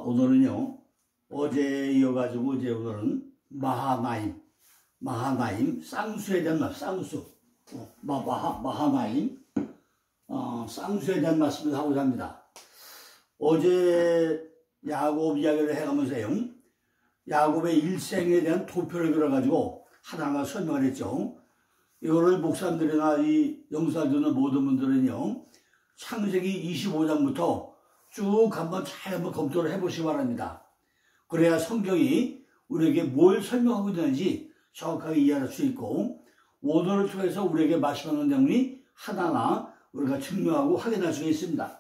오늘은요, 어제 이어가지고 이제 오늘은 마하나임, 쌍수에 대한 말, 쌍수. 마하나임, 쌍수에 대한 말씀을 하고자 합니다. 어제 야곱 이야기를 해가면서요, 야곱의 일생에 대한 도표를 그려가지고 하나하나 설명을 했죠. 이거를 목사님들이나 이 영상을 듣는 모든 분들은요, 창세기 25장부터 쭉 한번 검토를 해보시기 바랍니다. 그래야 성경이 우리에게 뭘 설명하고 있는지 정확하게 이해할 수 있고, 오늘을 통해서 우리에게 말씀하는 내용이 하나하나 우리가 증명하고 확인할 수 있습니다.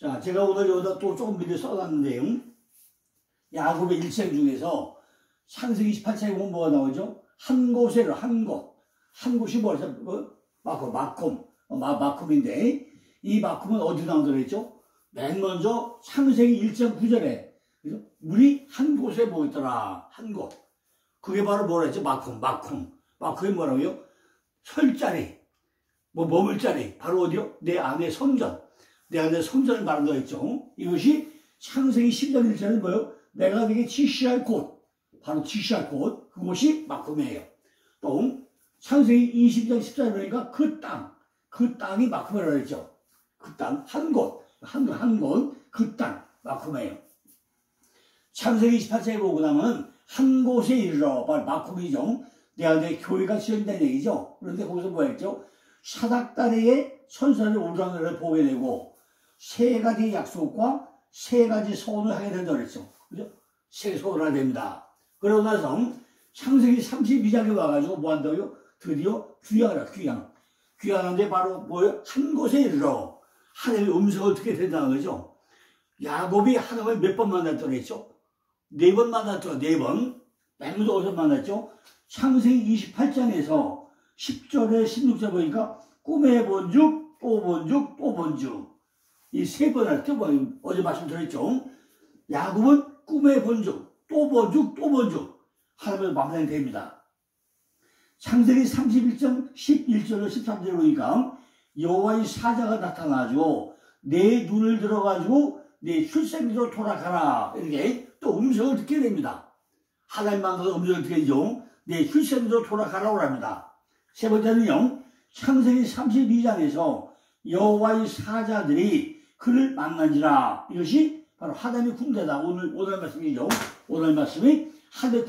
자, 제가 오늘 여기다 또 조금 미리 써놨는데요, 야곱의 일생 중에서 창세기 28장에 보면 뭐가 나오죠? 한 곳에로, 한 곳이 뭐죠? 마콤인데, 이 마콤은 어디 나온다고 했죠? 맨 먼저 창세기 1장 9절에 물이 한 곳에 모였더라. 한 곳. 그게 바로 뭐라 했죠? 마콤이 뭐라고요? 설 자리, 머물 자리. 바로 어디요? 내 안의 성전. 내 안의 성전을 말한다 했죠. 이것이 창세기 10장 1절에 뭐예요? 내가 네게 지시할 곳. 바로 지시할 곳. 그곳이 마콤이에요. 또 창세기 20장 14절에 보니까 그 땅이 마콤이라고 했죠. 그 땅, 한 곳, 그 땅, 마콤이에요. 창세기 28장에 보고 나면 한 곳에 이르러, 바로 마콤이죠. 내 안에 교회가 지어진다는 얘기죠. 그런데 거기서 뭐 했죠? 사닥다리에 선산을 오르락내리락 보게 되고, 세 가지 약속과 세 가지 소원을 하게 된다고 그랬죠. 그죠? 세 소원을 하게 됩니다. 그러고 나서 창세기 32장에 와가지고 뭐 한다고요? 드디어 귀향하는데 바로 뭐예요? 한 곳에 이르러 하나님의 음성을 듣게 된다는 거죠. 야곱이 하나님을 몇 번 만났다고 했죠? 4번 만났죠. 4번. 맨 먼저 어디서 만났죠? 창세기 28장에서 10절에 16절 보니까 꿈에 본즉, 또 본즉. 이 3번을 어제 말씀드렸죠. 야곱은 꿈에 본즉, 또 본즉. 하나님을 만나게 됩니다. 창세기 31장 11절로 13절에 보니까 여호와의 사자가 나타나가지고 내 눈을 들어가지고 내 출생지로 돌아가라. 이렇게 또 음성을 듣게 됩니다. 하나님 만나서 음성을 듣게 되죠. 내 출생지로 돌아가라고 합니다. 세 번째는요, 창세기 32장에서 여호와의 사자들이 그를 만난지라. 이것이 바로 하나님의 군대다. 오늘 말씀이죠. 오늘 말씀이 하나님의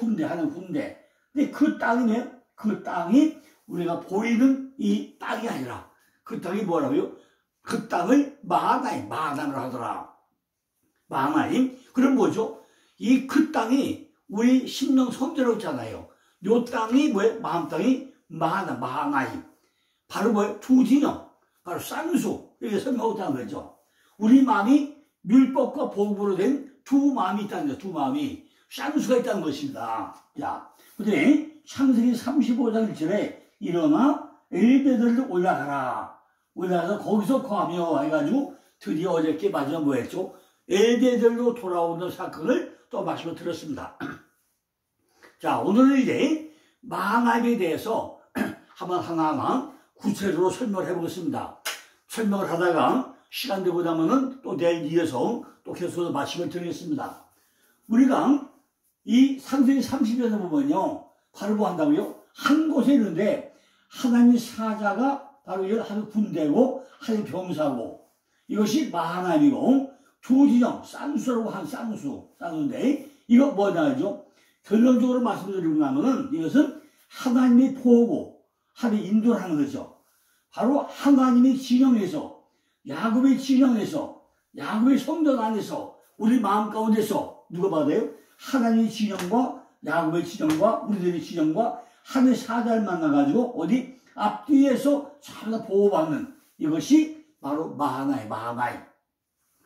군대. 근데 그 땅이네요. 그 땅이 우리가 보이는 이 땅이 아니라 그 땅이 뭐라고요? 그 땅을 마하나임으로 하더라. 마하나임. 그럼 뭐죠? 그 땅이 우리 신명 성전이라고 있잖아요. 요 땅이 뭐예요? 마음 땅이 마하나임. 바로 뭐예요? 두 진영. 바로 쌍수. 이렇게 설명하고 있다는 거죠. 우리 마음이 율법과 복음으로 된 두 마음이 있다는 거죠. 두 마음이. 쌍수가 있다는 것입니다. 자, 근데 창세기 35장 1절에 일어나 엘베들로 올라가서 거기서 거하며 해가지고 드디어 어저께 마지막 뭐 했죠? 엘베들로 돌아오는 사건을 또 말씀을 드렸습니다. 자, 오늘은 이제 마하나임에 대해서 한번 하나하나 구체적으로 설명을 해보겠습니다. 설명을 하다가 시간 되고 나면은 또 내일 이어서 또 계속해서 말씀을 드리겠습니다. 우리가 이 창세기 30장에 보면요, 바로 뭐 한다고요? 한 곳에 있는데 하나님의 사자가 바로 하나님 군대고 하나님 병사고, 이것이 마하나임이고 두 진영 쌍수라고 한 쌍수인데 이거 뭐냐죠? 결론적으로 말씀드리고 나면은 이것은 하나님의 보고 하나님 인도를 하는 거죠. 바로 하나님의 진영에서, 야곱의 진영에서, 야곱의 성전 안에서, 우리 마음 가운데서 누가 받아요? 하나님의 진영과 야곱의 진영과 우리들의 진영과 하나님의 사자를 만나가지고 어디 앞뒤에서 전부 다 보호받는, 이것이 바로 마하나임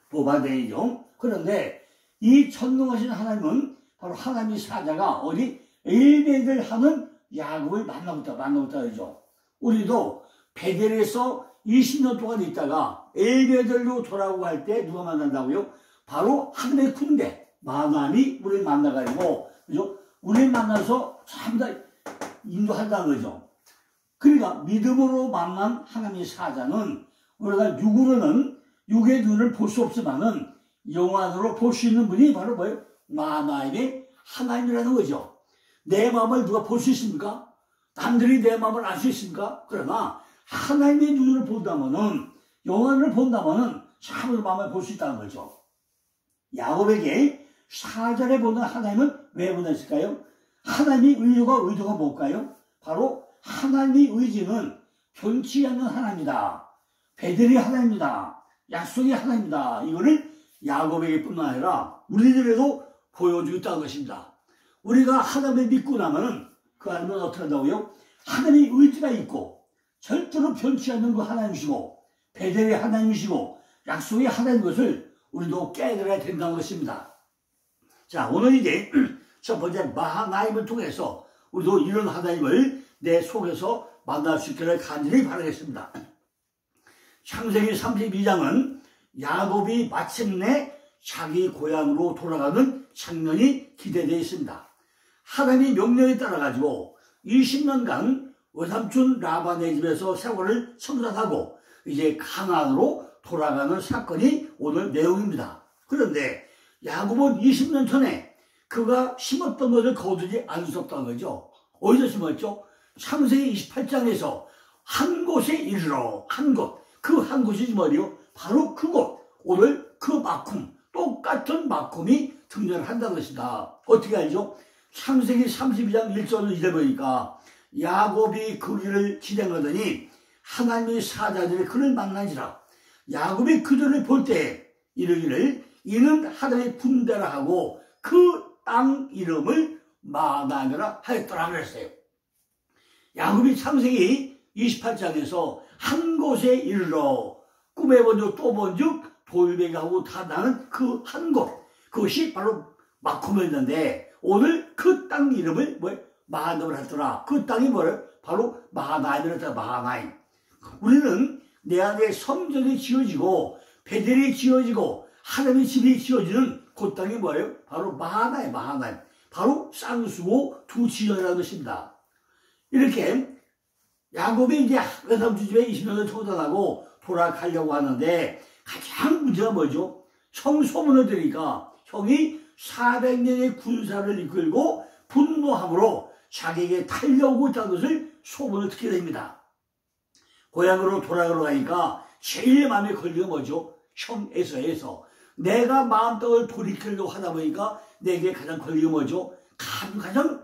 보호받아야죠. 그런데 이 전능하신 하나님은 바로 하나님의 사자가 어디 엘베델 하는 야곱을 만나고 있다 그러죠. 우리도 베델에서 20년 동안 있다가 엘베델로 돌아오고 할 때 누가 만난다고요? 바로 하나님의 군대 마하나임이 우리를 만나가지고, 그죠? 우리를 만나서 전부 다 인도한다는 거죠. 그러니까 믿음으로 만난 하나님의 사자는 우리가 육으로는 육의 눈을 볼 수 없지만은 영안으로 볼 수 있는 분이 바로 뭐예요? 만화임의 하나님이라는 거죠. 내 마음을 누가 볼 수 있습니까? 남들이 내 마음을 알 수 있습니까? 그러나 하나님의 눈으로 본다면은, 영안으로 본다면은 참으로 마음을 볼 수 있다는 거죠. 야곱에게 사절에 보는 하나님은 왜 보냈을까요? 하나님의 의도가 뭘까요? 바로 하나님의 의지는 변치 않는 하나님이다. 베델이 하나님이다. 약속이 하나님이다. 이거를 야곱에게 뿐만 아니라 우리들에도 보여주겠다는 것입니다. 우리가 하나님을 믿고 나면은 그 하나님은 어떻게 한다고요? 하나님의 의지가 있고 절대로 변치 않는 그 하나님이시고 베델의 하나님이시고 약속의 하나님인 것을 우리도 깨달아야 된다는 것입니다. 자, 오늘 이제 첫 번째 마하나임을 통해서 우리도 이런 하나님을 내 속에서 만날 수 있기를 간절히 바라겠습니다. 창세기 32장은 야곱이 마침내 자기 고향으로 돌아가는 장면이 기대되어 있습니다. 하나님의 명령에 따라가지고 20년간 외삼촌 라반의 집에서 생활을 청산하고 이제 가나안으로 돌아가는 사건이 오늘 내용입니다. 그런데 야곱은 20년 전에 그가 심었던 것을 거두지 않으셨다는 거죠. 어디서 심었죠? 창세기 28장에서 한 곳에 이르러 한 곳. 그 한 곳이 뭐예요? 바로 그곳. 오늘 그 마쿰, 똑같은 마쿰이 등장한다는 것이다. 어떻게 알죠? 창세기 32장 1절을 읽어보니까 야곱이 그 길을 진행하더니 하나님의 사자들이 그를 만나니라. 야곱이 그들을 볼 때 이르기를 이는 하나님의 분대라 하고 그 땅 이름을 마나니라 하였더라 그랬어요. 야곱이 창세기 28장에서 한 곳에 이르러 꿈에 본즉 또 본즉 돌베개하고 다 나는 그 한 곳, 그것이 바로 마쿰이었는데 오늘 그 땅 이름을 마하나임을 했더라. 그 땅이 뭐예요? 바로 마하나임을 했더라. 마하나임. 우리는 내 안에 성전이 지어지고 베델이 지어지고 하나님의 집이 지어지는 그 땅이 뭐예요? 바로 마하나임, 마하나임. 바로 쌍수고 두 지연이라는 것입니다. 이렇게 야곱이 이제 외삼촌 집에 20년을 청산하고 돌아가려고 하는데 가장 문제가 뭐죠? 형 소문을 들으니까 형이 400년의 군사를 이끌고 분노함으로 자기에게 달려오고 있다는 것을 소문을 듣게 됩니다. 고향으로 돌아가러 가니까 제일 마음에 걸리는 뭐죠? 형 에서에서 내가 마음떡을 돌이키려고 하다 보니까 내게 가장 걸리는 뭐죠? 가장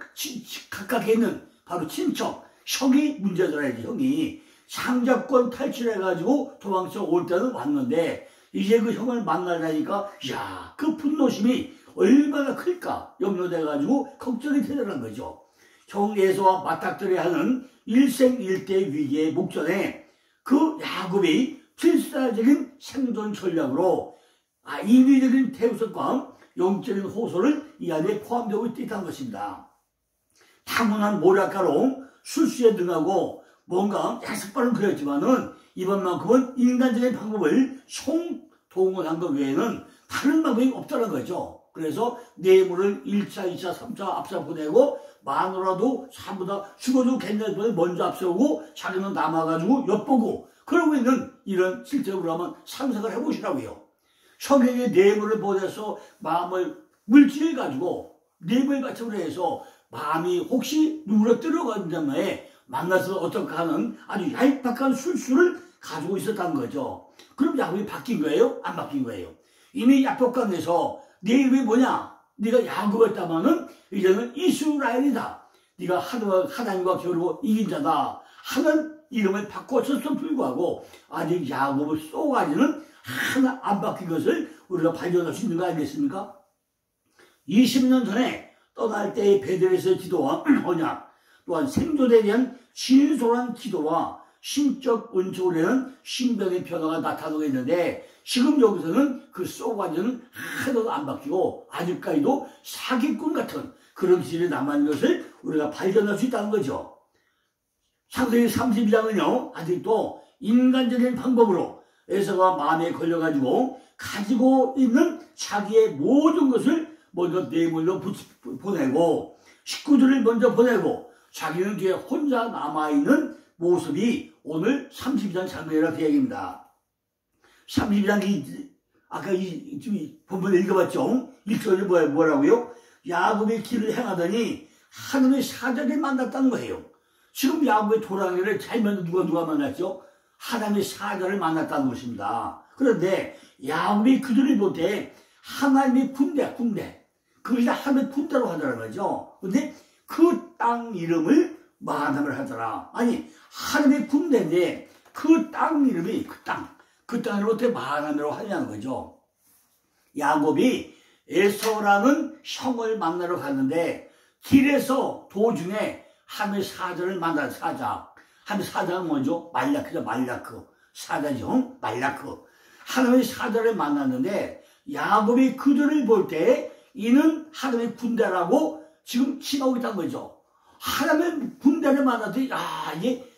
가깝게 있는 바로 친척 형이 문제더라야지. 형이 장자권 탈출해가지고 도망쳐 올 때는 왔는데 이제 그 형을 만나려니까 야, 그 분노심이 얼마나 클까 염려돼가지고 걱정이 되더란 거죠. 형 에서와 맞닥뜨려야 하는 일생일대 위기의 목전에 그 야곱이 필사적인 생존 전략으로 인위적인 태우석과 영적인 호소를 이 안에 포함되고 있다는 것입니다. 타고난 모략가로 술수에 능하고 뭔가 야습발은 그랬지만은 이번만큼은 인간적인 방법을 총동원한 것 외에는 다른 방법이 없다는 거죠. 그래서 뇌물을 1차, 2차, 3차 앞서 보내고 마누라도 전부 다 죽어도 괜찮을 먼저 앞세우고 자기는 남아가지고 엿보고 그러고 있는 이런 실제로 한번 상상을 해보시라고요. 형에게 뇌물을 보내서 마음을 물질을 가지고 뇌물 바탕으로 해서 마음이 혹시 누구를 들어가는 다음에 만나서 어떨까 하는 아주 얄팍한 술수를 가지고 있었다는 거죠. 그럼 야곱이 바뀐 거예요? 안 바뀐 거예요? 이미 야복강에서 네 이름이 뭐냐? 네가 야곱이었다마는 이제는 이스라엘이다. 네가 하나님과 겨루고 이긴 자다 하는 이름을 바꿨었음에도 불구하고 아직 야곱을 쏘가지는 하나 안 바뀐 것을 우리가 발견할 수 있는 거 아니겠습니까? 20년 전에 떠날 때의 베델에서의 기도와 언약, 또한 생존에 대한 진솔한 기도와 신적 은총으로는 신병의 변화가 나타나고 있는데 지금 여기서는 그 쏘가지는 하나도 안 바뀌고 아직까지도 사기꾼 같은 그런 질이 남아있는 것을 우리가 발견할 수 있다는 거죠. 창세기 32장은요 아직도 인간적인 방법으로 에서가 마음에 걸려가지고 가지고 있는 자기의 모든 것을 먼저 뇌물로 보내고 식구들을 먼저 보내고 자기는 뒤에 혼자 남아있는 모습이 오늘 32장 장면이라 그 얘기입니다. 32장 아까 지금 본문에 읽어봤죠? 1절에 뭐라고요? 야곱이 길을 행하더니 하나님의 사자를 만났다는 거예요. 지금 야곱의 돌아가기를 살면서 누가 만났죠? 하나님의 사자를 만났다는 것입니다. 그런데 야곱이 그들을 볼 때 하나님의 군대. 그것이 하나님의 군대로 하더라는 거죠. 근데 그 땅 이름을 마하나임을 하더라. 아니, 하나님의 군대인데 그 땅 이름이 그 땅을 어떻게 마하나임으로 하냐는 거죠. 야곱이 에서라는 형을 만나러 갔는데 길에서 도중에 하나님의 사자를 만난 사자. 하나님의 사자가 뭐죠? 말라크. 사자죠. 말라크. 하나님의 사자를 만났는데 야곱이 그들을 볼 때 이는 하나님의 군대라고 지금 칭하고 있다는 거죠. 하나님의 군대를 만났더니 이게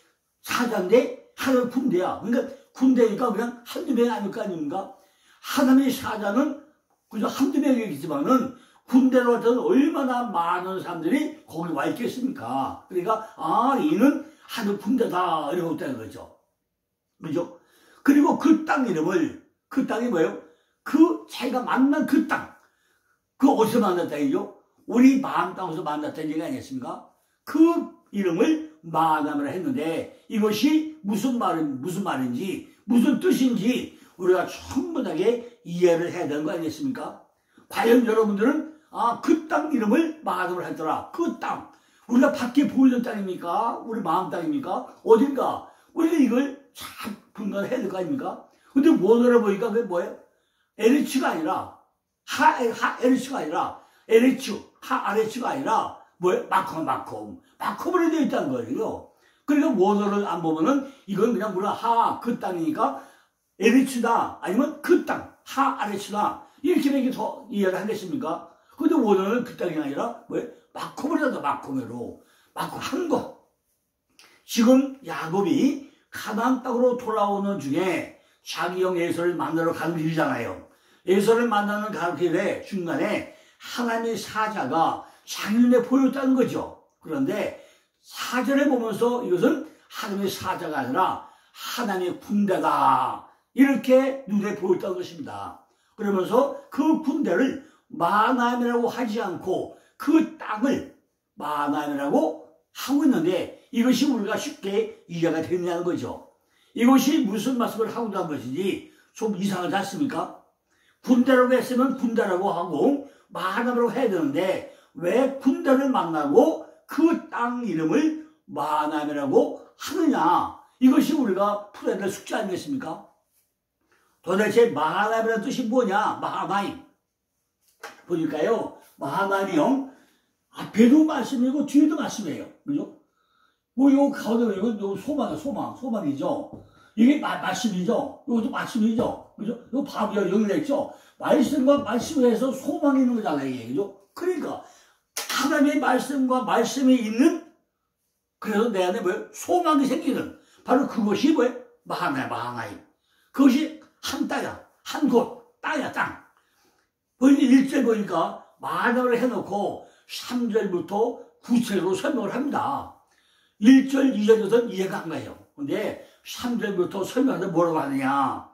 사자인데 하나님의 군대야. 그러니까 군대니까 그냥 한두 명이 아닐 거 아닙니까? 하나님의 사자는 그저 한두 명이겠지만은 군대로 할 때는 얼마나 많은 사람들이 거기 와 있겠습니까? 그러니까 이는 하나님의 군대다 이러고 있다는 거죠. 그죠? 그리고 그 땅이 뭐예요? 그 자기가 만난 그 땅, 그 어디서 만났다 이죠? 우리 마음 땅에서 만났다는 얘기 아니겠습니까? 그 이름을 마하나임을 했는데 이것이 무슨 말인지 무슨 뜻인지 우리가 충분하게 이해를 해야 되는 거 아니겠습니까? 과연 여러분들은 그 땅 이름을 마하나임을 했더라. 그 땅, 우리가 밖에 보이는 땅입니까? 우리 마음 땅입니까? 어딘가? 우리가 이걸 잘 분간해야 될 거 아닙니까? 근데 원어로 보니까 그게 뭐예요? 에리츠가 아니라 에리츠가 아니라 아레츠가 아니라 뭐예요? 마콤으로 되어 있다는 거예요. 그러니까 원어를 안 보면은 이건 그냥 그 땅이니까 에리츠다 아니면 그 땅 아레츠다 이렇게 되게 더 이해를 하겠습니까? 근데 원어는 그 땅이 아니라 뭐예요? 마콤으로 한 거. 지금 야곱이 가나안 땅으로 돌아오는 중에 자기 형 에서를 만나러 가는 길이잖아요. 에서를 만나는 길에 중간에 하나님의 사자가 자기 눈에 보였다는 거죠. 그런데 사자를 보면서 이것은 하나님의 사자가 아니라 하나님의 군대다 이렇게 눈에 보였다는 것입니다. 그러면서 그 군대를 마하나임이라고 하지 않고 그 땅을 마하나임이라고 하고 있는데 이것이 우리가 쉽게 이해가 되느냐는 거죠. 이것이 무슨 말씀을 하고 있는 것인지 좀 이상하지 않습니까? 군대라고 했으면 군대라고 하고 마하나임이라고 해야 되는데 왜 군대를 만나고 그 땅 이름을 마하나임이라고 하느냐? 이것이 우리가 풀어야 될 숙제 아니겠습니까? 도대체 마하나임이라는 뜻이 뭐냐? 마하나임. 보니까요, 마하나임이요, 앞에도 말씀이고 뒤에도 말씀이에요. 그죠? 요 가운데 요 소망이죠. 이게 말씀이죠. 이것도 말씀이죠. 그죠? 요 바보가 연결했죠. 말씀과 말씀을 해서 소망이 있는 거잖아요. 이게. 그죠? 그러니까 하나님의 말씀과 말씀이 있는 그래서 내 안에 뭐예요? 소망이 생기는 바로 그것이 뭐예요? 마하나임. 그것이 한 땅이야. 한 곳. 땅이야, 땅. 보니까 1절 보니까 마하나임을 해놓고 3절부터 구체적으로 설명을 합니다. 1절, 2절부터는 이해가 안 가요. 근데 3절부터 설명하는데 뭐라고 하느냐.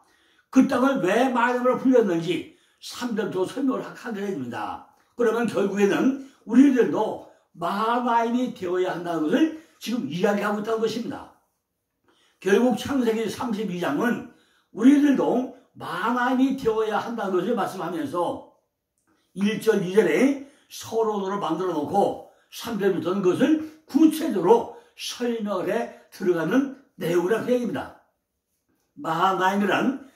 그 땅을 왜 마하나임으로 불렸는지 3절부터 설명을 하게 됩니다. 그러면 결국에는 우리들도 마하나임이 되어야 한다는 것을 지금 이야기하고 있다는 것입니다. 결국 창세기 32장은 우리들도 마하나임이 되어야 한다는 것을 말씀하면서 1절, 2절에 서론으로 만들어 놓고 3절부터는 그것을 구체적으로 설명을 해 들어가는 내용이라는 얘기입니다. 마하나임이란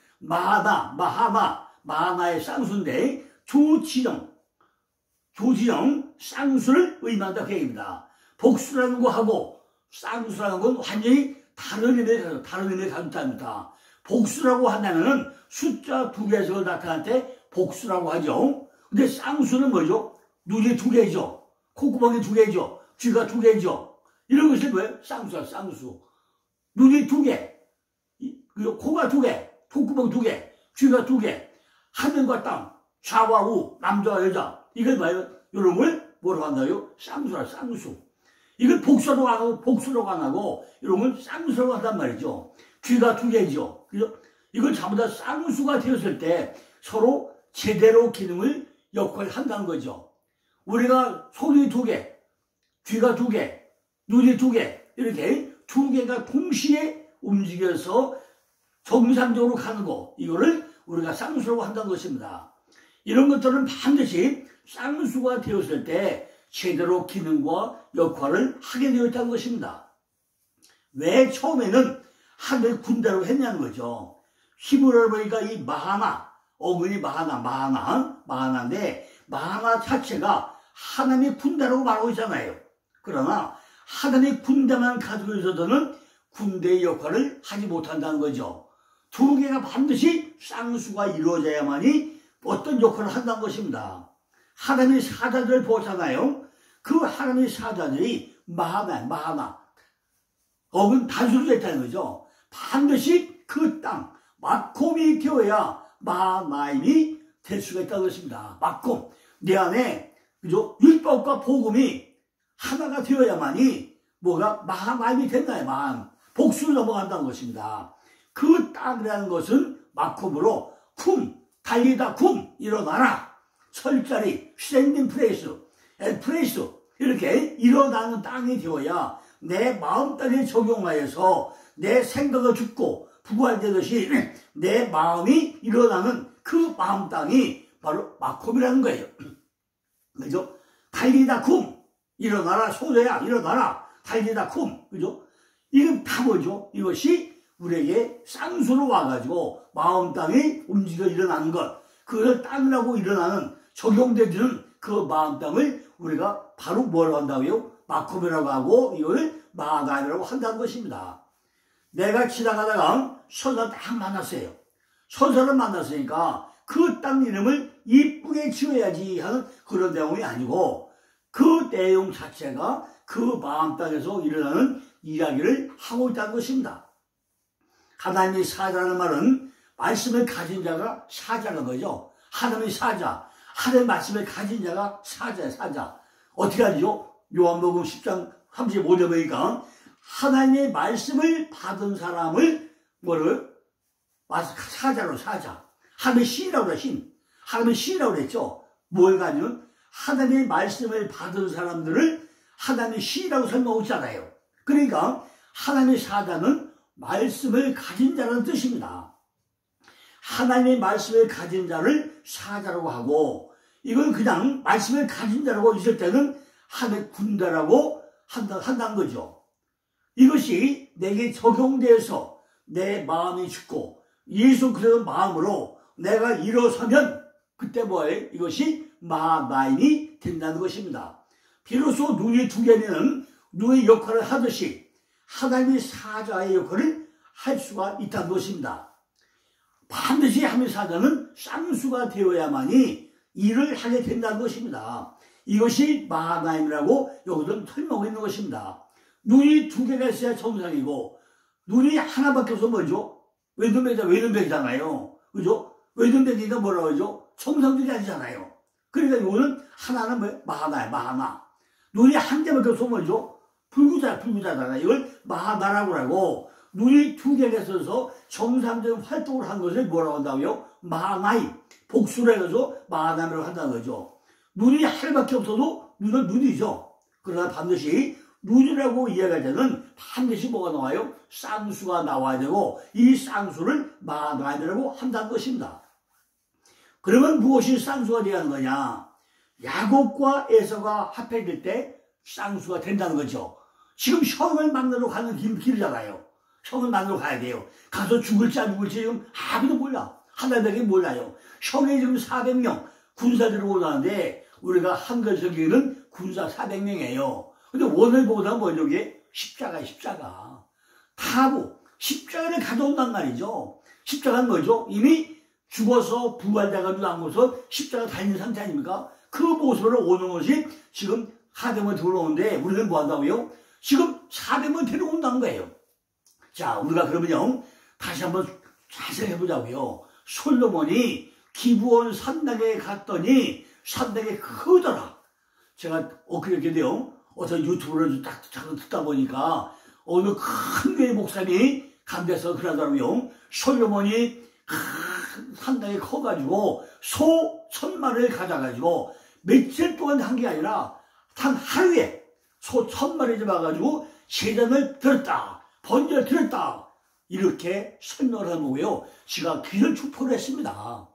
마하나의 쌍수인데 조지정, 쌍수를 의미한다 그 얘기입니다. 복수라는 거하고 쌍수라는 건 완전히 다른 의미를 가졌답니다. 복수라고 한다면은 숫자 2개에서 나타날 때 복수라고 하죠. 근데 쌍수는 뭐죠? 눈이 2개죠. 콧구멍이 2개죠. 귀가 2개죠. 이런 것이 뭐예요? 쌍수야, 쌍수. 눈이 2개, 코가 2개, 콧구멍 2개, 귀가 2개, 하늘과 땅, 좌와 우, 남자와 여자. 이걸 뭐예요? 이런 걸 뭐라고 한다요? 쌍수라, 쌍수. 이걸 복수라고 안 하고, 이런 걸 쌍수라고 한단 말이죠. 귀가 2개죠. 그죠? 이걸 전부 다 쌍수가 되었을 때 서로 제대로 기능을 역할을 한다는 거죠. 우리가 손이 2개, 귀가 2개, 눈이 2개, 이렇게 2개가 동시에 움직여서 정상적으로 가는 거, 이거를 우리가 쌍수라고 한다는 것입니다. 이런 것들은 반드시 쌍수가 되었을 때 제대로 기능과 역할을 하게 되었다는 것입니다. 왜 처음에는 하늘 군대로 했냐는 거죠. 히브리어를 보니까 이 마하나, 어근이 마하나인데 마하나 자체가 하나님의 군대라고 말하고 있잖아요. 그러나 하나님의 군대만 가지고 있어서는 군대의 역할을 하지 못한다는 거죠. 2개가 반드시 쌍수가 이루어져야만이 어떤 역할을 한다는 것입니다. 하나님의 사자들을 보잖아요. 그 하나님의 사자들이 마하나, 어근 단수로 됐다는 거죠. 반드시 그 땅, 마콤이 되어야 마하나임이 될 수가 있다는 것입니다. 마콤, 내 안에 그죠? 율법과 복음이 하나가 되어야만이 뭐가 마하나임이 된다요. 복수로 넘어간다는 것입니다. 그 땅이라는 것은 마콤으로 달리다 일어나라. 설자리, 스탠딩 플레이스, 이렇게 일어나는 땅이 되어야 내 마음 땅에 적용하여서 내 생각을 죽고 부활되듯이 내 마음이 일어나는 그 마음 땅이 바로 마콤이라는 거예요. 그죠? 달리다 일어나라, 소녀야, 일어나라, 달리다 그죠? 이건 다 뭐죠? 이것이 우리에게 쌍수로 와가지고 마음 땅이 움직여 일어나는 것, 그걸 땅이라고 일어나는 적용되는 그 마음 땅을 우리가 바로 뭘 한다고요? 마콤이라고 하고 이걸 마하나임이라고 한다는 것입니다. 내가 지나가다가 선사를 딱 만났어요. 선사를 만났으니까 그 땅 이름을 이쁘게 지어야지 하는 그런 내용이 아니고 그 내용 자체가 그 마음 땅에서 일어나는 이야기를 하고 있다는 것입니다. 하나님의 사자라는 말은 말씀을 가진 자가 사자는 거죠. 하나님의 사자, 하나님의 말씀을 가진 자가 사자예요, 사자. 어떻게 하죠? 요한복음 10장 35절 보니까 하나님의 말씀을 받은 사람을 사자로 사자. 하나님의 신이라고 그래, 신. 하나님의 신이라고 그랬죠. 뭘 가지면 하나님의 말씀을 받은 사람들을 하나님의 신이라고 설명하고 있잖아요. 그러니까 하나님의 사자는 말씀을 가진 자라는 뜻입니다. 하나님의 말씀을 가진 자를 사자라고 하고 이건 그냥 말씀을 가진 자라고 있을 때는 하나님의 군대라고 한다는 거죠. 이것이 내게 적용돼서 내 마음이 죽고 예수 그리스도의 마음으로 내가 일어서면 그때 뭐예요? 이것이 마하나임이 된다는 것입니다. 비로소 눈이 2개는 눈의 역할을 하듯이 하나님의 사자의 역할을 할 수가 있다는 것입니다. 반드시 하나님의 사자는 쌍수가 되어야만이 일을 하게 된다는 것입니다. 이것이 마하나임이라고 여기서 설명하고 있는 것입니다. 눈이 2개가 있어야 정상이고 눈이 하나밖에 없어서 뭐죠? 외눈백이잖아요. 그죠? 외눈백이니까 뭐라고 하죠? 정상적이 아니잖아요. 그러니까 이거는 하나는 뭐예요? 마하나. 눈이 한 개밖에 없어서 뭐죠? 불구자잖아요. 이걸 마하나라고 하고 눈이 2개가 있어서 정상적인 활동을 한 것을 뭐라고 한다고요? 마하나임. 복수를 해서 마하나임이라고 한다는 거죠. 눈이 하나밖에 없어도 눈이죠. 그러나 반드시 눈이라고 이해할 때는 반드시 뭐가 나와요? 쌍수가 나와야 되고 이 쌍수를 마하나임이라고 한다는 것입니다. 그러면 무엇이 쌍수가 되어야 하는 거냐? 야곱과 에서가 합해질 때 쌍수가 된다는 거죠. 지금 형을 만나러 가는 길이잖아요. 형을 만나러 가야 돼요. 가서 죽을지 안 죽을지 지금 아무도 몰라. 하나님에게 몰라요. 형이 지금 400명 군사들이 오는데 우리가 한글석에는 군사 400명이에요. 근데 오늘 보다 뭐죠? 이게 십자가. 타고 십자가를 가져온단 말이죠. 십자가는 뭐죠? 이미 죽어서 부활돼가지고 남고서 십자가 달린 상태 아닙니까? 그 모습으로 오는 것이 지금 400명 들어오는데 우리는 뭐 한다고요? 지금 400명 데려온다는 거예요. 자, 우리가 그러면요 다시 한번 자세히 해보자고요. 솔로몬이 기브온 산당에 갔더니 산당이 크더라. 제가 엊그저께도요 어떤 유튜브를 딱 듣다 보니까 어느 큰 교회 목사님이 간대서 그러더라고요. 솔로몬이 상당히 커가지고 소 1000마리를 가져가지고 며칠 동안 한 게 아니라 단 하루에 소 1000마리 잡아가지고 제단을 들었다, 번제를 들었다, 이렇게 설명을 한 거고요. 제가 귀를 축포를 했습니다.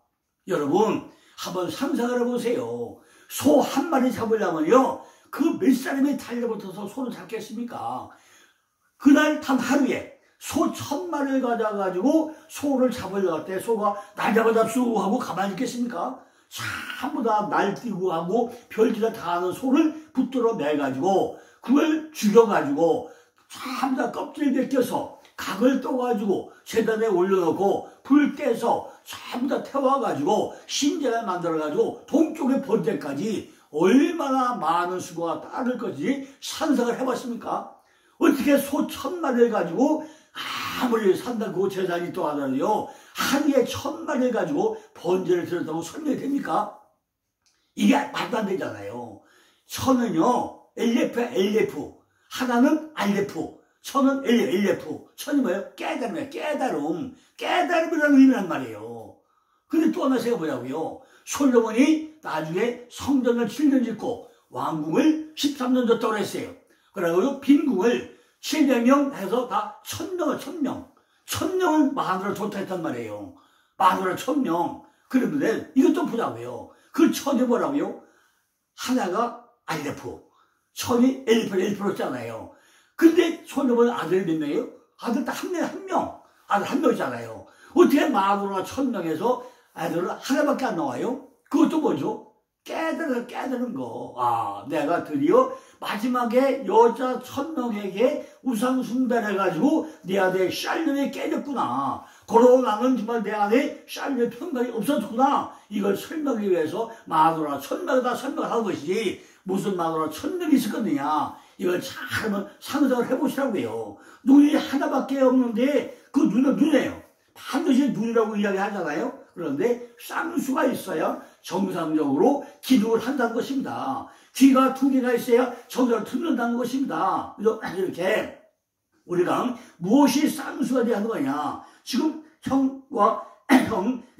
여러분 한번 상상을 해보세요. 소 한 마리 잡으려면요, 그 몇 사람이 달려붙어서 소를 잡겠습니까? 그날 단 하루에 소 1000마리를 가져가지고 소를 잡으려고 할 때 소가 날 잡아잡수 하고 가만히 있겠습니까? 전부 다 날뛰고 하고 별짓을 다 하는 소를 붙들어 매가지고 그걸 죽여가지고 전부 다 껍질 벗겨서 각을 떠가지고 제단에 올려놓고 불 떼서 전부 다 태워가지고 신전을 만들어가지고 동쪽에 볼 때까지 얼마나 많은 수고가 따를 것인지 상상을 해봤습니까? 어떻게 소 1000마리를 가지고 아무리 산다 그 제단이 또 하더라도요, 하루에 1000마리를 가지고 번제를 드렸다고 설명이 됩니까? 이게 말도 안 되잖아요. 천은요, LF, 하나는 RF, 천은 LF, 천이 뭐예요? 깨달음이에요. 깨달음이라는 의미란 말이에요. 근데 또 하나 생각해보자고요. 솔로몬이 나중에 성전을 7년 짓고 왕궁을 13년 줬다고 했어요. 그래가지고 빈궁을 700명 해서 다 1000명을 마누라 좋다 했단 말이에요. 마누라 1000명. 그런데 이것도 보자고요. 그 천이 뭐라고요? 하나가 RF, 천이 LF였잖아요. 근데 솔로몬 아들이 몇 명이에요? 아들 딱 한 명. 아들 한 명이잖아요. 어떻게 마누라 1000명에서 아들은 하나밖에 안 나와요? 그것도 뭐죠? 깨달은 거. 내가 드디어 마지막에 여자 1000명에게 우상 숭배해가지고 내 안에 샬롬이 깨졌구나. 그러고 나는 정말 내 안에 샬롬의 평강이 없어졌구나. 이걸 설명하기 위해서 마누라 1000명을 다 설명한 것이지, 무슨 마누라 1000명이 있었거든요. 이걸 잘 상상을 해보시라고요. 눈이 하나밖에 없는데 그 눈은 눈이에요. 반드시 눈이라고 이야기하잖아요. 그런데 쌍수가 있어야 정상적으로 기능을 한다는 것입니다. 귀가 2개가 있어야 정상을 듣는다는 것입니다. 이렇게 우리가 무엇이 쌍수가 되는 거냐. 지금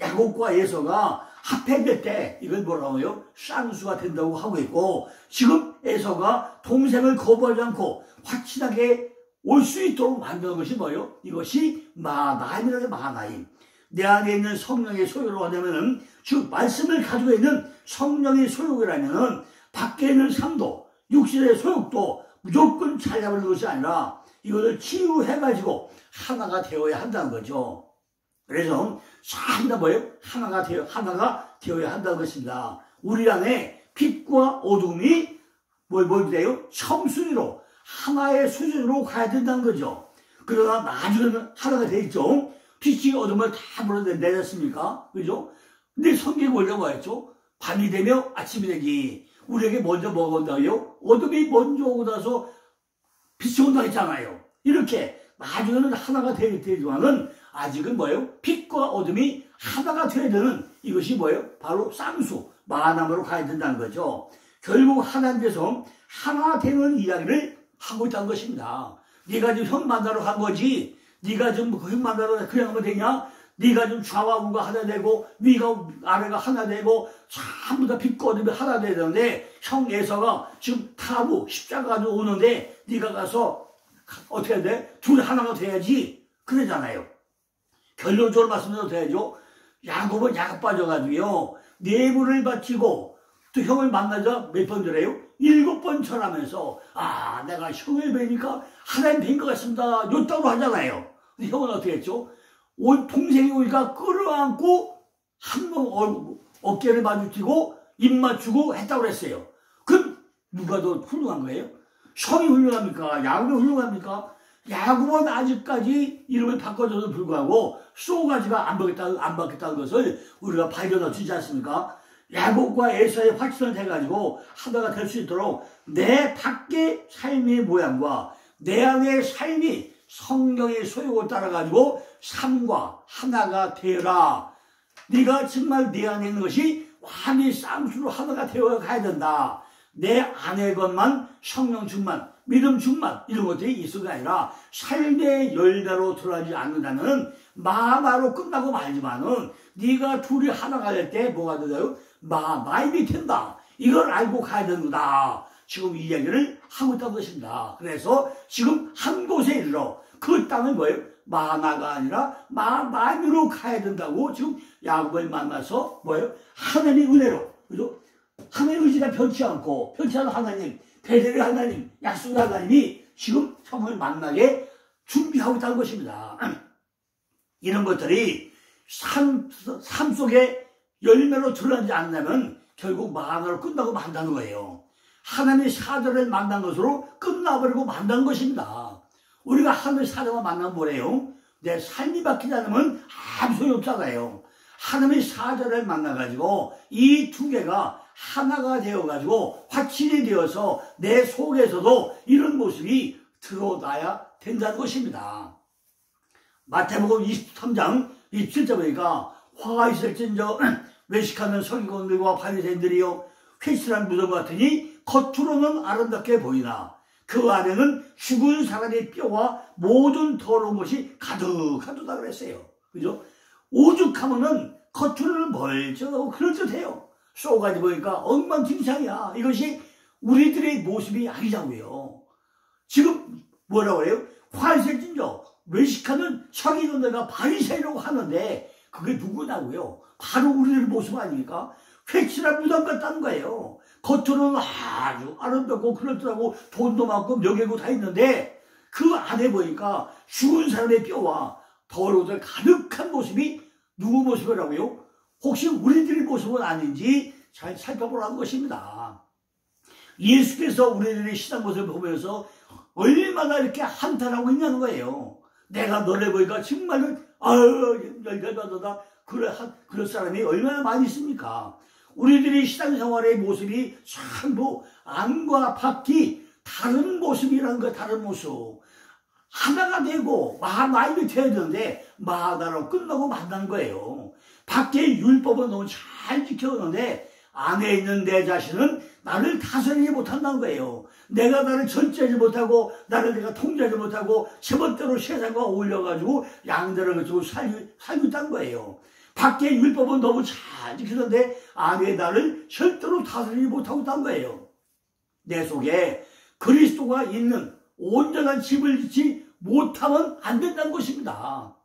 야곱과 에서가 합해질 때 이걸 뭐라고 해요? 쌍수가 된다고 하고 있고, 지금 에서가 동생을 거부하지 않고 확실하게 올 수 있도록 만드는 것이 뭐예요? 이것이 마나임이라는 마나임. 내 안에 있는 성령의 소유로 하냐면은, 즉 말씀을 가지고 있는 성령의 소유라면은 밖에 있는 삶도 육신의 소욕도 무조건 잘 잡는 것이 아니라 이것을 치유해가지고 하나가 되어야 한다는 거죠. 그래서 전부 다 뭐예요? 하나가 되어야 한다는 것입니다. 우리 안에 빛과 어둠이 뭘 돼요? 청순이로 하나의 수준으로 가야 된다는 거죠. 그러나 나중에는 하나가 돼 있죠. 빛이 어둠을 다 물어내렸습니까? 그죠? 근데 성경이 원래 뭐였죠? 밤이 되며 아침이 되기. 우리에게 먼저 뭐가 온다고요? 어둠이 먼저 오고 나서 빛이 온다 했잖아요. 이렇게 나중에는 하나가 되지만은 아직은 뭐예요? 빛과 어둠이 하나가 되어야 되는, 이것이 뭐예요? 바로 쌍수, 만함으로 가야 된다는 거죠. 결국 하나님 데서 하나 되는 이야기를 하고 있다는 것입니다. 네가 지금 형 만나러 간 거지, 네가 좀 형 만나러 그냥 하면 되냐? 네가 좀 좌와 우가 하나 되고 위가 아래가 하나 되고 전부 다 빛과 어둠이 하나 돼야 되는데, 형 에서가 지금 타부 십자가 가지고 오는데 네가 가서 어떻게 해야 돼? 둘이 하나가 돼야지. 그러잖아요. 결론적으로 말씀드려도 돼야죠. 야곱은 약간 빠져가지고요, 뇌물을 바치고 또 형을 만나자 몇 번 그래요? 7번 전하면서 내가 형을 뵈니까 하나님 뵌 것 같습니다. 요따로 하잖아요. 근데 형은 어떻게 했죠? 동생이 오니까 끌어안고 한 번 어깨를 마주치고 입 맞추고 했다고 그랬어요. 그럼 누가 더 훌륭한 거예요? 형이 훌륭합니까? 야곱이 훌륭합니까? 야곱은 아직까지 이름을 바꿔줘도 불구하고 쏘가지가 안 받겠다는 것을 우리가 발견할 수 있지 않습니까? 야곱과 에서의 확신을 해가지고 하나가 될 수 있도록 내 밖의 삶의 모양과 내 안의 삶이 성령의 소욕을 따라가지고 삶과 하나가 되어라. 네가 정말 내 안에 있는 것이 완전히 쌍수로 하나가 되어 가야 된다. 내 안의 것만 성령 충만, 믿음 충만 이런 것들이 있을 게 아니라 삶의 열매로 드러나지 않는다면 마로 끝나고 말지만은 네가 둘이 하나가 될 때 뭐가 되나요? 마임이 된다. 이걸 알고 가야 되는구나. 지금 이 이야기를 하고 있다는 것입니다. 그래서 지금 한 곳에 이르러 그 땅은 뭐예요? 마나가 아니라 마임으로 가야 된다고 지금 야곱을 만나서 뭐예요? 하나님의 은혜로, 그죠? 하나님의 의지가 변치 않고 변치 않은 하나님, 베델의 하나님, 약속의 하나님이 지금 성을 만나게 준비하고 있다는 것입니다. 이런 것들이 삶 속에 열매로 드러나지 않으면 결국 마나로 끝나고 만다는 거예요. 하나님의 사자를 만난 것으로 끝나버리고 만난 것입니다. 우리가 하나님의 사자만 만나면 뭐래요? 내 삶이 바뀌지 않으면 아무 소용이 없잖아요. 하나님의 사자를 만나가지고 이 두 개가 하나가 되어가지고 화친이 되어서 내 속에서도 이런 모습이 드러나야 된다는 것입니다. 마태복음 23장 27절 보니까 화가 있을진저 외식하는 서기관들과 바리새인들이요 회칠한 무덤 같으니 겉으로는 아름답게 보이나 그 안에는 죽은 사람의 뼈와 모든 더러운 것이 가득하다 그랬어요. 그죠? 오죽하면은 겉으로는 멀쩡하고 그럴듯해요. 쏘가지 보니까 엉망진창이야. 이것이 우리들의 모습이 아니자고요. 지금 뭐라고 그래요? 화일색진저 외식하는 서기관들과 바리새인이라고 하는데 그게 누구냐고요? 바로 우리의 모습 아닙니까? 회칠한 무덤 같다는 거예요. 겉으로는 아주 아름답고 그럴듯하고 돈도 많고 명예고 다 있는데 그 안에 보니까 죽은 사람의 뼈와 더러움들 가득한 모습이 누구 모습이라고요? 혹시 우리들의 모습은 아닌지 잘 살펴보라는 것입니다. 예수께서 우리들의 시장 모습을 보면서 얼마나 이렇게 한탄하고 있냐는 거예요. 내가 너네 보니까 정말로 열받아다 그럴 사람이 얼마나 많이 있습니까? 우리들이 시장생활의 모습이 전부 안과 밖이 다른 모습이라는 거예요. 다른 모습. 하나가 되고 마임이 되어야 되는데 마다로 끝나고 만난 거예요. 밖에 율법은 너무 잘 지켜오는데 안에 있는 내 자신은 나를 다스리지 못한다는 거예요. 내가 나를 절제하지 못하고 나를 내가 통제하지 못하고 제멋대로 세상과 어울려가지고 양대를 가지고 살고 있다는 거예요. 밖에 율법은 너무 잘 지키는데 안에 나를 절대로 다스리지 못하고 있다는 거예요. 내 속에 그리스도가 있는 온전한 집을 짓지 못하면 안 된다는 것입니다.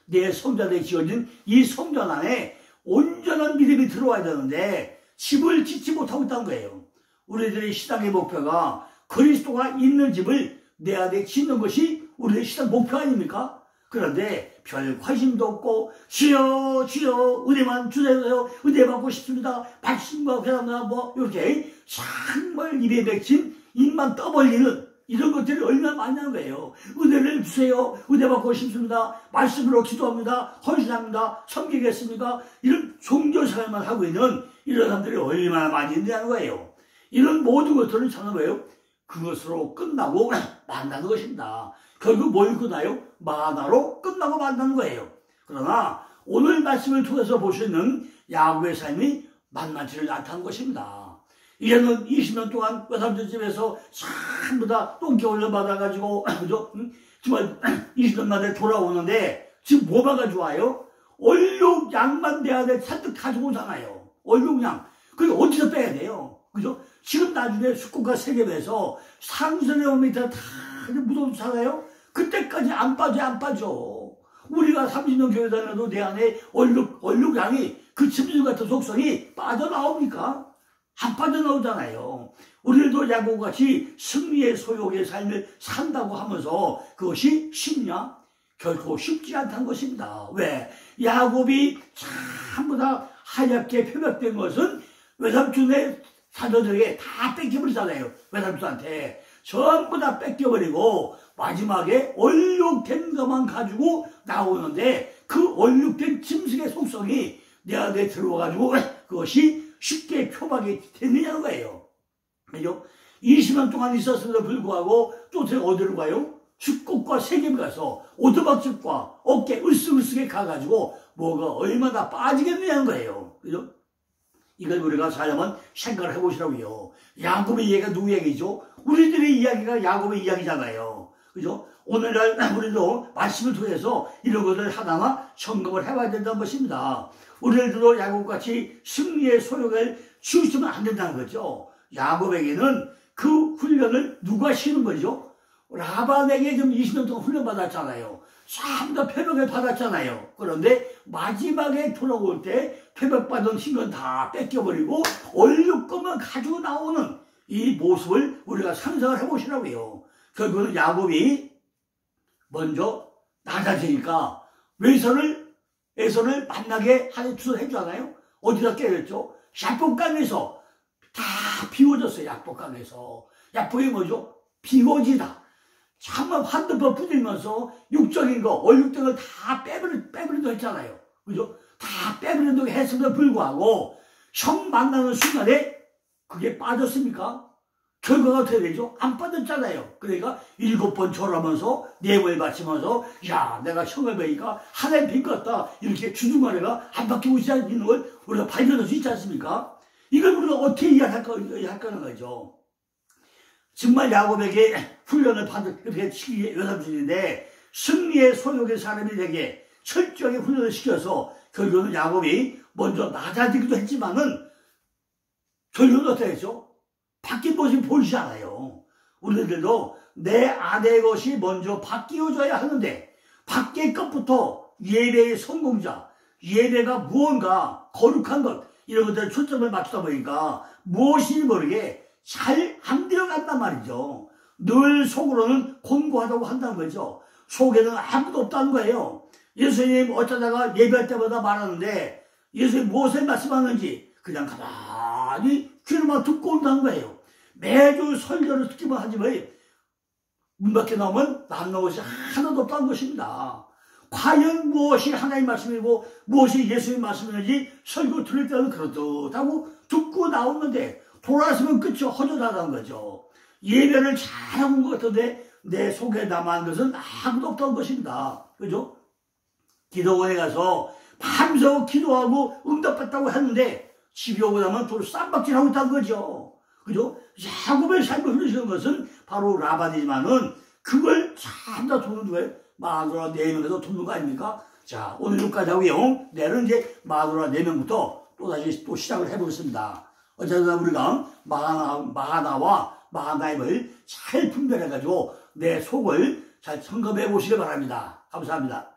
내 성전에 지어진 이 성전 안에 온전한 믿음이 들어와야 되는데 집을 짓지 못하고 있다는 거예요. 우리들의 신앙의 목표가 그리스도가 있는 집을 내 안에 짓는 것이 우리의 신앙 목표 아닙니까? 그런데 별 관심도 없고 주여 주여 은혜만 주세요. 은혜 받고 싶습니다. 말씀과 회담나 뭐 이렇게 정말 입에 맺힌 입만 떠벌리는 이런 것들이 얼마나 많냐는 거예요. 은혜를 주세요. 은혜 받고 싶습니다. 말씀으로 기도합니다. 헌신합니다. 섬기겠습니다. 이런 종교생활만 하고 있는 이런 사람들이 얼마나 많이 있냐는 거예요. 이런 모든 것들은 저는 왜요? 그것으로 끝나고 만나는 것입니다. 결국 뭘 끝나요? 마나로 끝나고 만나는 거예요. 그러나 오늘 말씀을 통해서 볼 수 있는 야곱의 삶이 만만치를 않다는 것입니다. 이제는 20년 동안 외삼촌 집에서 전부 다 똥개훈련 받아가지고 그죠? 정말 20년 만에 돌아오는데 지금 뭐가 가지고 와요? 얼룩양만 내 안에 잔뜩 가지고 오잖아요. 얼룩양. 그게 어디서 빼야 돼요? 그죠? 지금 나중에 숙국과 세겜에서 상선에 오면 다 묻어두잖아요. 그때까지 안 빠져. 우리가 30년 교회 다녀도 내 안에 얼룩양이 그 짐승 같은 속성이 빠져나옵니까? 안 빠져나오잖아요. 우리도 야곱같이 승리의 소욕의 삶을 산다고 하면서 그것이 쉽냐? 결코 쉽지 않다는 것입니다. 왜? 야곱이 전부 다 하얗게 표백된 것은 외삼촌의 사도들에게 다 뺏겨버리잖아요. 외삼촌한테. 전부 다 뺏겨버리고 마지막에 얼룩된 것만 가지고 나오는데 그 얼룩된 짐승의 속성이 내 안에 들어와가지고 그것이 쉽게 표박이 됐느냐는 거예요. 그죠? 20년 동안 있었음에도 불구하고 또 제가 어디로 가요? 축곡과 세겜 가서 오두막집과 어깨 으쓱으쓱하게 가가지고 뭐가 얼마나 빠지겠느냐는 거예요. 그죠? 이걸 우리가 잘 한번 생각을 해보시라고요. 야곱의 이야기가 누구 얘기죠? 우리들의 이야기가 야곱의 이야기잖아요. 그죠? 오늘날 우리도 말씀을 통해서 이런 것을 하나하나 점검을 해봐야 된다는 것입니다. 우리들도 야곱같이 승리의 소욕을 치우치면 안 된다는 거죠. 야곱에게는 그 훈련을 누가 시는 거죠? 라반에게 좀 20년 동안 훈련받았잖아요. 참다 표백을 받았잖아요. 그런데 마지막에 돌아올 때 표백받은 힘은 다 뺏겨버리고 얼룩것만 가지고 나오는 이 모습을 우리가 상상을 해보시라고요. 결국은 야곱이 먼저 낮아지니까 에서를 만나게 해주잖아요. 어디다 깨졌죠? 약복강에서 다 비워졌어요. 약복강에서. 약복이 뭐죠? 비워지다. 참만 한두번 부들면서 육적인 거, 얼룩된 걸 다 빼버린다고 했잖아요. 그죠? 다 빼버린다고 했음에도 불구하고 형 만나는 순간에 그게 빠졌습니까? 결과가 어떻게 되죠? 안 빠졌잖아요. 그러니까 7번 절하면서 예물을 바치면서 야 내가 형을 보니까 하나님 빈 것 같다. 이렇게 주둥아리가 안 바뀌고 있는 걸 우리가 발견할 수 있지 않습니까? 이걸 우리가 어떻게 이해할까는 거죠. 정말 야곱에게 훈련을 받은 그렇게 시기의 여삼순인데 승리의 소욕의 사람이 되게 철저하게 훈련을 시켜서 결국은 야곱이 먼저 낮아지기도 했지만은 결국은 어떻게 했죠? 바뀐 모습이 보이지 않아요. 우리들도 내 아내의 것이 먼저 바뀌어져야 하는데 밖의 것부터 예배의 성공자, 예배가 무언가 거룩한 것 이런 것들에 초점을 맞추다 보니까 무엇인지 모르게 잘 안 되어간단 말이죠. 늘 속으로는 곤고하다고 한다는 거죠. 속에는 아무도 없다는 거예요. 예수님 어쩌다가 예배할 때마다 말하는데 예수님 무엇을 말씀하는지 그냥 가만히 귀로만 듣고 온다는 거예요. 매주 설교를 듣기만 하지만 문 밖에 나오면 남는 것이 하나도 없다는 것입니다. 과연 무엇이 하나님 말씀이고 무엇이 예수님 말씀인지 설교 들을 때는 그렇듯하고 듣고 나오는데 돌아서면 끝이 허전하다는 거죠. 예배를 잘하고 온 것 같은데 내 속에 남아있는 것은 아무도 없다는 것입니다. 그죠? 기도원에 가서 밤새워 기도하고 응답받다고 했는데 집에 오고 나면 또 쌈박질하고 있다는 거죠. 그죠? 야곱의 삶을 흐르시는 것은 바로 라반이지만은 그걸 참다 도는 거예요. 마누라 4명에서 돕는 거 아닙니까? 자, 오늘 여기까지 하고요. 내일은 이제 마누라 4명부터 또다시 시작을 해보겠습니다. 어쨌든 우리가 마하나와 마하나임을 잘 분별해가지고 내 속을 잘 점검해 보시기 바랍니다. 감사합니다.